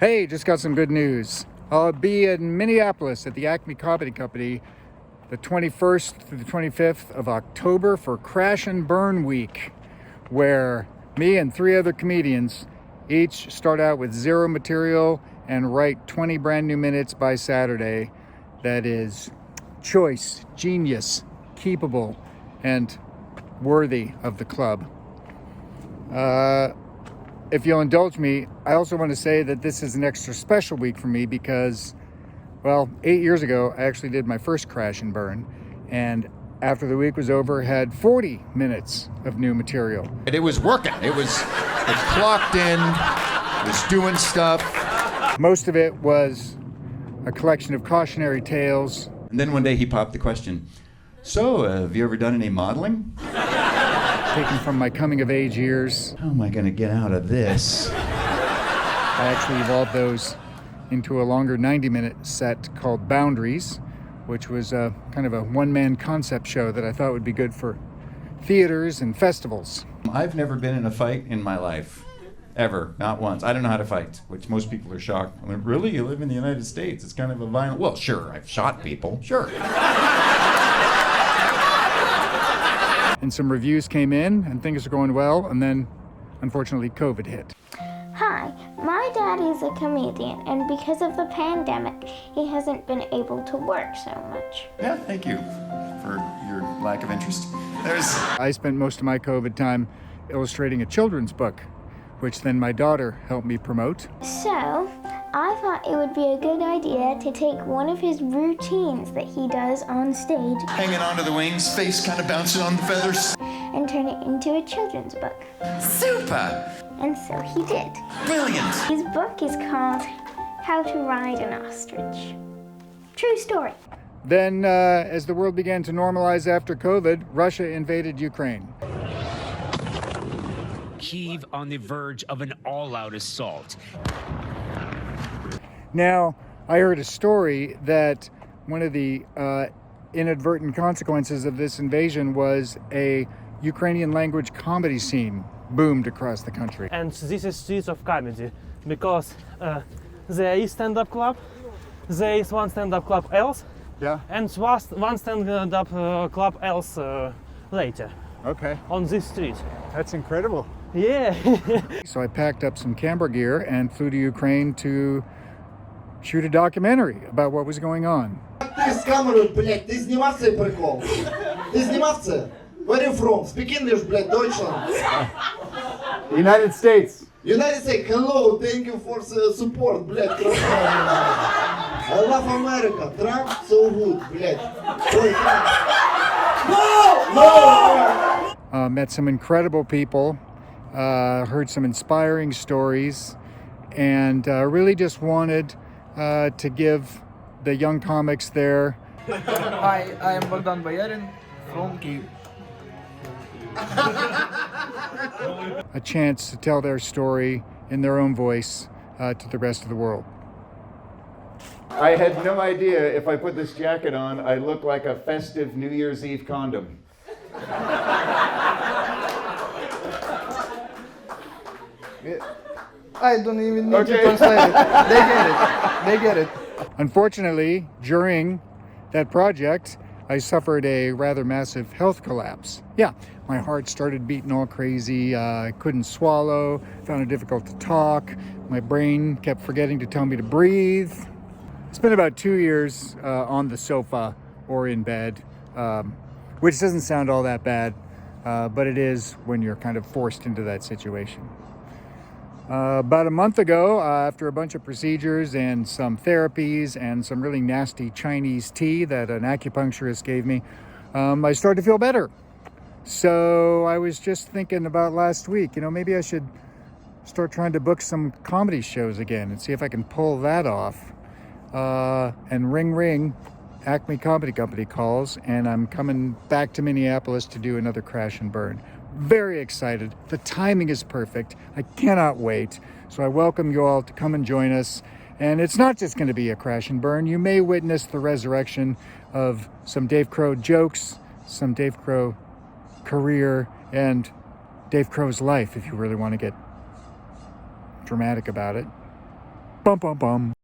Hey, just got some good news. I'll be in Minneapolis at the Acme Comedy Company the 21st through the 25th of October for Crash and Burn Week, where me and 3 other comedians each start out with 0 material and write 20 brand new minutes by Saturday. That is choice, genius, keepable, and worthy of the club. If you'll indulge me, I also want to say that this is an extra special week for me because, well, 8 years ago, I actually did my first Crash and Burn, and after the week was over, had 40 minutes of new material. It was working. It clocked in, it was doing stuff. Most of it was a collection of cautionary tales. And then one day he popped the question, so, have you ever done any modeling? Taken from my coming-of-age years. How am I going to get out of this? I actually evolved those into a longer 90-minute set called Boundaries, which was kind of a one-man concept show that I thought would be good for theaters and festivals. I've never been in a fight in my life. Ever. Not once. I don't know how to fight, which most people are shocked. I mean, really? You live in the United States? It's kind of a violent... Well, sure, I've shot people. Sure. And some reviews came in, and things are going well, and then, unfortunately, COVID hit. Hi, my dad is a comedian, and because of the pandemic, he hasn't been able to work so much. Yeah, thank you for your lack of interest. I spent most of my COVID time illustrating a children's book, which then my daughter helped me promote. So, I thought it would be a good idea to take one of his routines that he does on stage, Hanging onto the wings, face kind of bouncing on the feathers. and turn it into a children's book. Super! And so he did. Brilliant! His book is called How to Ride an Ostrich. True story. Then, as the world began to normalize after COVID, Russia invaded Ukraine. Kyiv on the verge of an all-out assault. Now, I heard a story that one of the inadvertent consequences of this invasion was a Ukrainian language comedy scene boomed across the country. And this is streets of comedy because there is stand-up club, there is one stand-up club else, Yeah? and one stand-up club else later Okay. on this street. That's incredible. Yeah. So I packed up some camera gear and flew to Ukraine to shoot a documentary about what was going on. Ти з камерою, блядь, ти знімав цей прикол? Ти знімав це? Where are you from? Speak English, блядь, Deutschland. United States. United States, hello, thank you for the support, блядь, красава. I love America. Trump, so good, блядь. Ой, Trump. No! Met some incredible people, heard some inspiring stories, and really just wanted to give the young comics there Hi, I am Bogdan Boyarin from Kyiv. a chance to tell their story in their own voice to the rest of the world. I had no idea if I put this jacket on, I look like a festive New Year's Eve condom. I don't even need to translate it. They get it. They get it. Unfortunately, during that project, I suffered a rather massive health collapse. Yeah, my heart started beating all crazy. I couldn't swallow, found it difficult to talk. My brain kept forgetting to tell me to breathe. It's been about 2 years on the sofa or in bed, which doesn't sound all that bad, but it is when you're kind of forced into that situation. About a month ago, after a bunch of procedures and some therapies and some really nasty Chinese tea that an acupuncturist gave me, I started to feel better. So I was just thinking about last week, maybe I should start trying to book some comedy shows again and see if I can pull that off. And ring, ring, Acme Comedy Company calls, and I'm coming back to Minneapolis to do another Crash and Burn. Very excited. The timing is perfect. I cannot wait. So I welcome you all to come and join us. And it's not just going to be a Crash and Burn. You may witness the resurrection of some Dave Crow jokes, some Dave Crow career, and Dave Crow's life, if you really want to get dramatic about it. Bum bum bum.